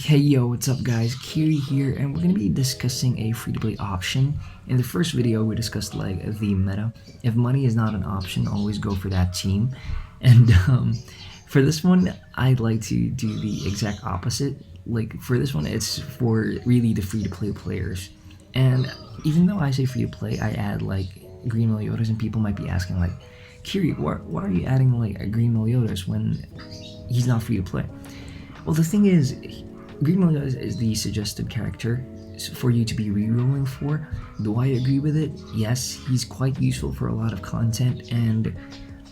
Hey yo, what's up guys, Kiri here, and we're going to be discussing a free-to-play option. In the first video we discussed like the meta. If money is not an option, always go for that team. And for this one, I'd like to do the exact opposite. Like for this one, it's for really the free-to-play players. And even though I say free-to-play, I add like Green Meliodas, and people might be asking like, Kiri, why are you adding like a Green Meliodas when he's not free-to-play? Well, the thing is, Green Melio is the suggested character for you to be rerolling for. Do I agree with it? Yes, he's quite useful for a lot of content, and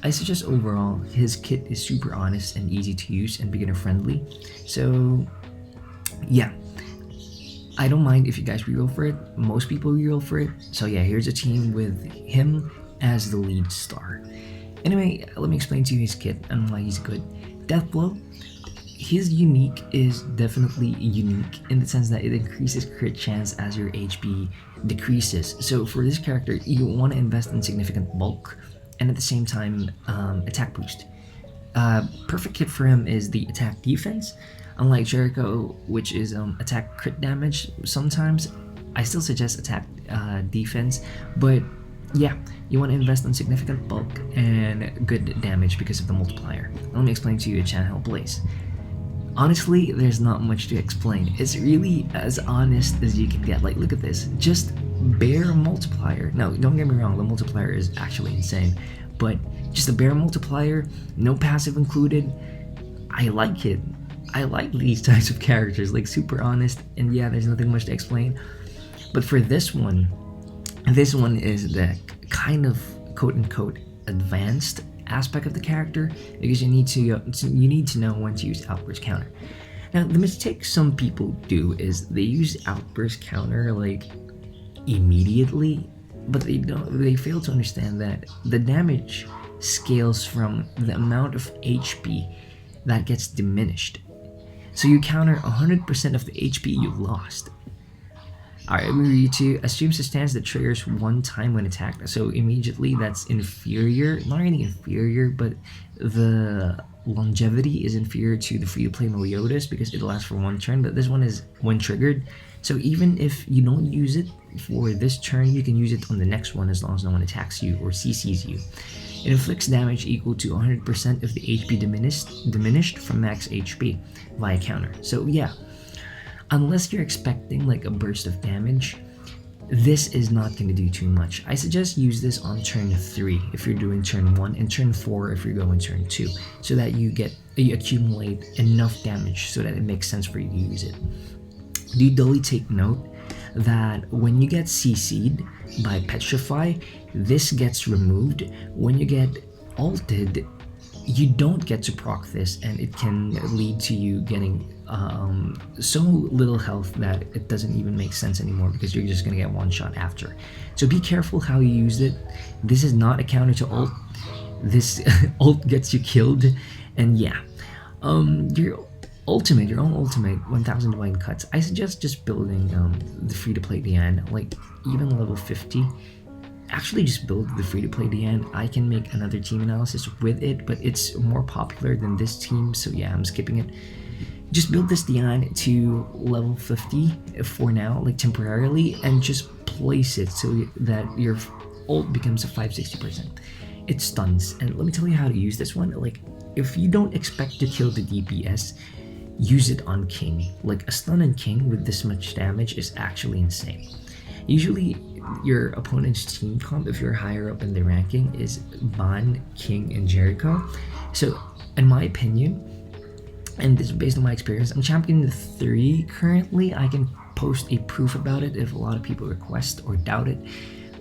I suggest overall his kit is super honest and easy to use and beginner friendly. So yeah, I don't mind if you guys reroll for it. Most people reroll for it. So yeah, here's a team with him as the lead star. Anyway, let me explain to you his kit and why he's good. Death Blow. His unique is definitely unique in the sense that it increases crit chance as your HP decreases. So for this character, you want to invest in significant bulk and at the same time attack boost. Perfect kit for him is the attack defense. Unlike Jericho, which is attack crit damage sometimes, I still suggest attack defense, but yeah, you want to invest in significant bulk and good damage because of the multiplier. Let me explain to you a channel Blaze. Honestly, there's not much to explain. It's really as honest as you can get. Like, look at this. Just bare multiplier. No, don't get me wrong, the multiplier is actually insane. But just a bare multiplier, no passive included. I like it. I like these types of characters, like super honest. And yeah, there's nothing much to explain. But for this one is the kind of quote-unquote advanced aspect of the character, because you need to know when to use outburst counter. Now, the mistake some people do is they use outburst counter like immediately, but they fail to understand that the damage scales from the amount of HP that gets diminished. So you counter 100% of the HP you've lost. Alright, I'm going to read you. Assumes a stance that triggers one time when attacked. So immediately that's inferior. Not really inferior, but the longevity is inferior to the free-to-play Meliodas because it lasts for one turn. But this one is when triggered. So even if you don't use it for this turn, you can use it on the next one as long as no one attacks you or CCs you. It inflicts damage equal to 100% of the HP diminished from max HP via counter. So yeah. Unless you're expecting like a burst of damage, this is not going to do too much. I suggest use this on turn 3 if you're doing turn 1 and turn 4 if you're going turn 2, so that you accumulate enough damage so that it makes sense for you to use it. Do dully take note that when you get CC'd by Petrify, this gets removed. When you get ulted, you don't get to proc this, and it can lead to you getting so little health that it doesn't even make sense anymore because you're just gonna get one shot after. So be careful how you use it. This is not a counter to ult. This ult gets you killed, and yeah, your own ultimate 1000 divine cuts. I suggest just building the free-to-play Diane, like even level 50. Actually, just build the free-to-play Diane. I can make another team analysis with it, but it's more popular than this team, so yeah, I'm skipping it. Just build this Diane to level 50 for now, like temporarily, and just place it so that your ult becomes a 560%. It stuns, and let me tell you how to use this one. Like, if you don't expect to kill the DPS, use it on King. Like, a stun on King with this much damage is actually insane. Usually, your opponent's team comp, if you're higher up in the ranking, is Ban, King, and Jericho. So, in my opinion, and this is based on my experience, I'm champion 3 currently. I can post a proof about it if a lot of people request or doubt it.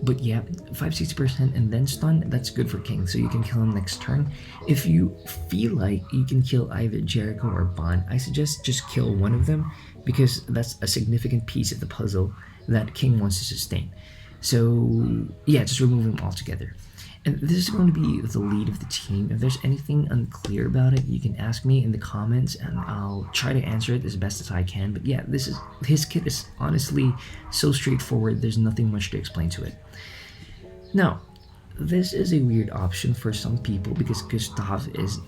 But yeah, 560% and then stun, that's good for King, so you can kill him next turn. If you feel like you can kill either Jericho or Ban, I suggest just kill one of them, because that's a significant piece of the puzzle that King wants to sustain. So yeah, just remove them altogether. And this is going to be the lead of the team. If there's anything unclear about it, you can ask me in the comments and I'll try to answer it as best as I can. But yeah, his kit is honestly so straightforward, there's nothing much to explain to it. Now, this is a weird option for some people because Gustav is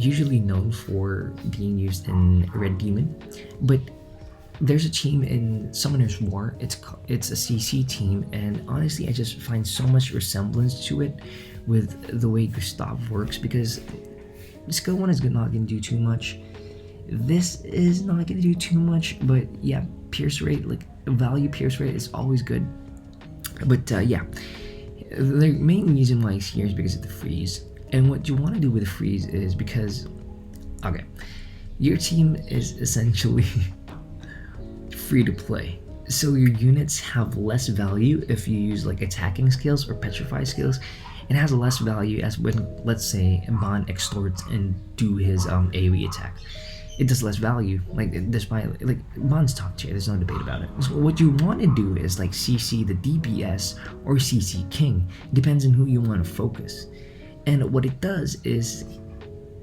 usually known for being used in Red Demon, but there's a team in Summoner's War. It's a CC team, and honestly, I just find so much resemblance to it with the way Gustav works, because skill 1 is not going to do too much. This is not going to do too much, but yeah, pierce rate, like value pierce rate is always good. But yeah, the main reason why it's here is because of the freeze. And what you want to do with the freeze is because, okay, your team is essentially free to play. So your units have less value if you use like attacking skills or petrify skills. It has less value as when, let's say, Bond extorts and do his AoE attack. It does less value, like despite like Bond's top tier, there's no debate about it. So what you want to do is like CC the DPS or CC King, depends on who you want to focus. And what it does is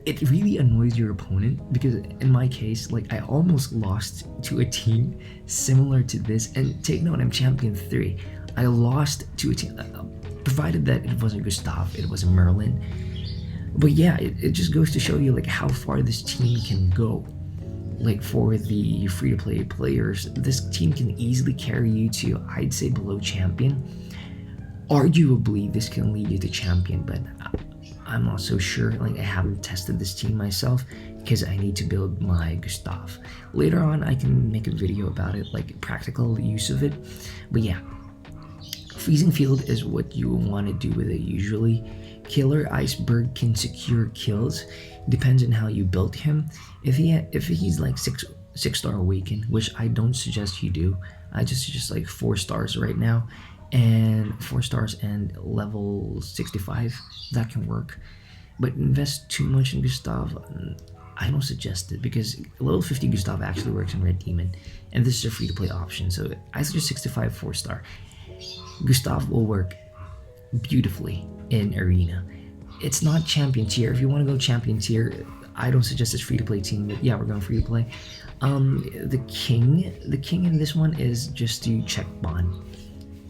it really annoys your opponent, because in my case, like I almost lost to a team similar to this. And take note, I'm champion 3. I lost to a team, provided that it wasn't Gustav, it was a Merlin. But yeah, it just goes to show you like how far this team can go. Like for the free-to-play players, this team can easily carry you to, I'd say, below champion. Arguably, this can lead you to champion, but I'm not so sure. Like I haven't tested this team myself because I need to build my Gustav. Later on, I can make a video about it, like practical use of it. But yeah, freezing field is what you want to do with it usually. Killer Iceberg can secure kills, depends on how you build him. If he's like 6-star awaken, which I don't suggest you do. I just suggest like 4 stars right now, and 4 stars and level 65, that can work. But invest too much in Gustav, I don't suggest it, because level 50 Gustav actually works in Red Demon, and this is a free to play option, so I suggest 65 4 star. Gustav will work beautifully in Arena. It's not champion tier. If you want to go champion tier, I don't suggest this free to play team, but yeah, we're going free to play. The king in this one is just to check Bond.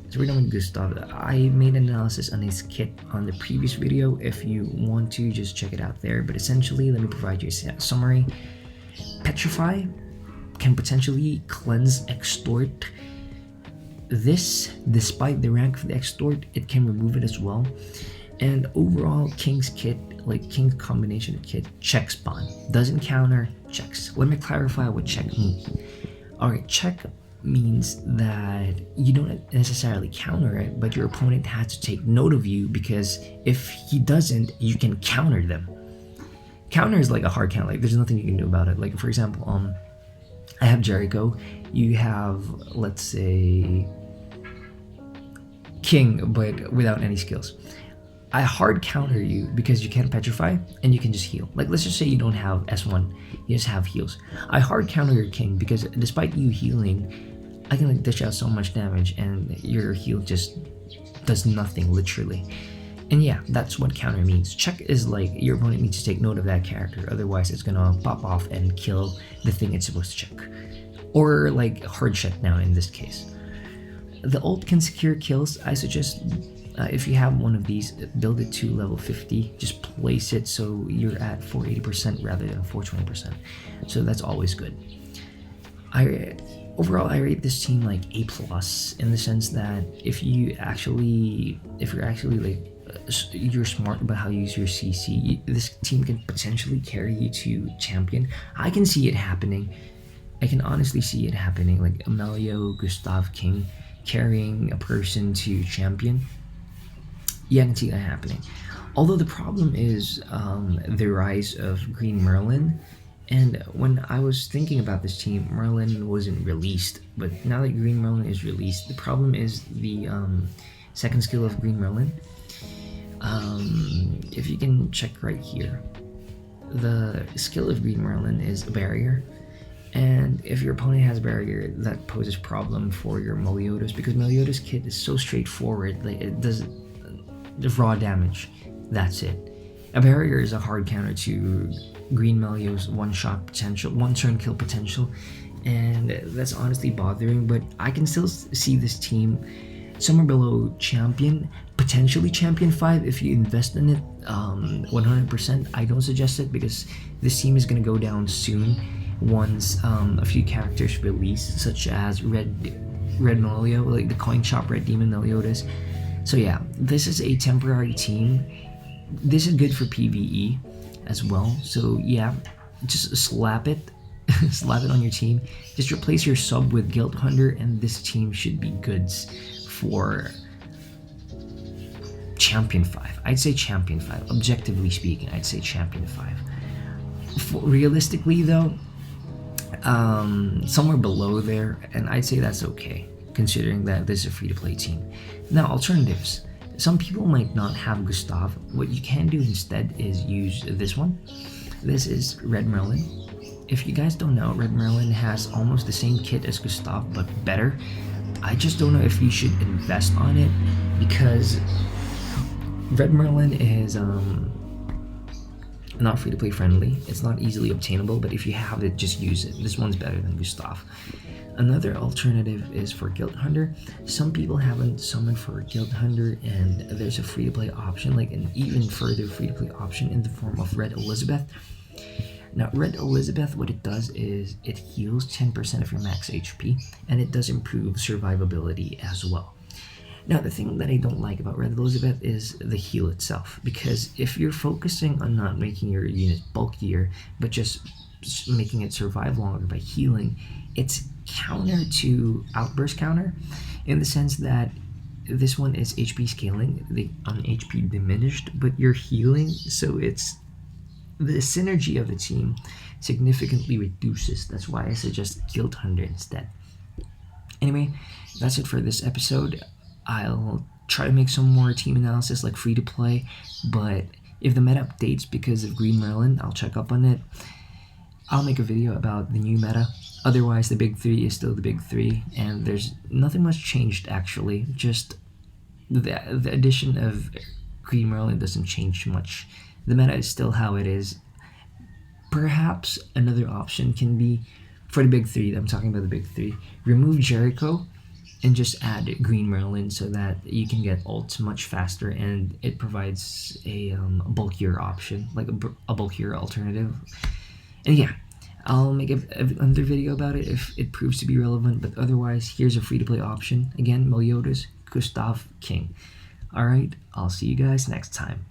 So we're done with Gustav. I made an analysis on his kit on the previous video. If you want to, just check it out there. But essentially, let me provide you a summary. Petrify can potentially cleanse extort. This, despite the rank of the extort, it can remove it as well. And overall, King's kit, like King's combination kit, checks Bond. Doesn't counter, checks. Let me clarify what check means. Alright, check means that you don't necessarily counter it, but your opponent has to take note of you, because if he doesn't, you can counter them. Counter is like a hard count, like there's nothing you can do about it. Like for example, I have Jericho, you have, let's say, King, but without any skills. I hard counter you because you can't petrify and you can just heal. Like let's just say you don't have S1, you just have heals. I hard counter your King because despite you healing, I can like dish out so much damage and your heal just does nothing literally. And yeah, that's what counter means. Check is like your opponent needs to take note of that character, otherwise it's gonna pop off and kill the thing it's supposed to check. Or like hard check now in this case. The ult can secure kills. I suggest if you have one of these, build it to level 50. Just place it so you're at 480% rather than 420%. So that's always good. Overall, I rate this team like A+ in the sense that if you're actually like you're smart about how you use your CC, this team can potentially carry you to champion. I can see it happening. I can honestly see it happening, like Melio, Gustav, King carrying a person to champion. Yeah, I can see that happening. Although the problem is the rise of Green Merlin. And when I was thinking about this team, Merlin wasn't released. But now that Green Merlin is released, the problem is the second skill of Green Merlin. If you can check right here, the skill of Green Merlin is a barrier. And if your opponent has barrier, that poses problem for your Meliodas, because Meliodas kit is so straightforward. Like it does the raw damage. That's it. A barrier is a hard counter to Green Melio's one-shot potential, one-turn kill potential, and that's honestly bothering. But I can still see this team somewhere below champion, potentially champion 5 if you invest in it 100%. I don't suggest it because this team is going to go down soon once a few characters release, such as Red Melio, like the coin shop Red Demon Meliodas. So yeah, this is a temporary team. This is good for PvE as well. So yeah, just slap it. Slap it on your team. Just replace your sub with Guild Hunter, and this team should be goods for Champion 5. I'd say Champion 5. Objectively speaking, I'd say Champion 5. Realistically though, somewhere below there, and I'd say that's okay, considering that this is a free-to-play team. Now, alternatives. Some people might not have Gustav. What you can do instead is use this one. This is Red Merlin. If you guys don't know, Red Merlin has almost the same kit as Gustav, but better. I just don't know if you should invest on it, because Red Merlin is not free-to-play friendly. It's not easily obtainable, but if you have it, just use it. This one's better than Gustav. Another alternative is for Guild Hunter. Some people haven't summoned for Guild Hunter, and there's a free-to-play option, like an even further free-to-play option in the form of Red Elizabeth. Now, Red Elizabeth, what it does is it heals 10% of your max HP, and it does improve survivability as well. Now, the thing that I don't like about Red Elizabeth is the heal itself, because if you're focusing on not making your unit bulkier, but just making it survive longer by healing, it's counter to Outburst counter, in the sense that this one is HP scaling, on HP diminished, but you're healing, so it's the synergy of the team significantly reduces. That's why I suggest Guild Hunter instead. Anyway, that's it for this episode. I'll try to make some more team analysis, like free to play, but if the meta updates because of Green Merlin, I'll check up on it. I'll make a video about the new meta. Otherwise, the big 3 is still the big 3, and there's nothing much changed actually. Just the addition of Green Merlin doesn't change much. The meta is still how it is. Perhaps another option can be, for the big 3, I'm talking about the big 3, remove Jericho and just add Green Merlin so that you can get ults much faster, and it provides a bulkier option, like a bulkier alternative. And yeah, I'll make another video about it if it proves to be relevant, but otherwise, here's a free-to-play option. Again, Meliodas, Gustav, King. Alright, I'll see you guys next time.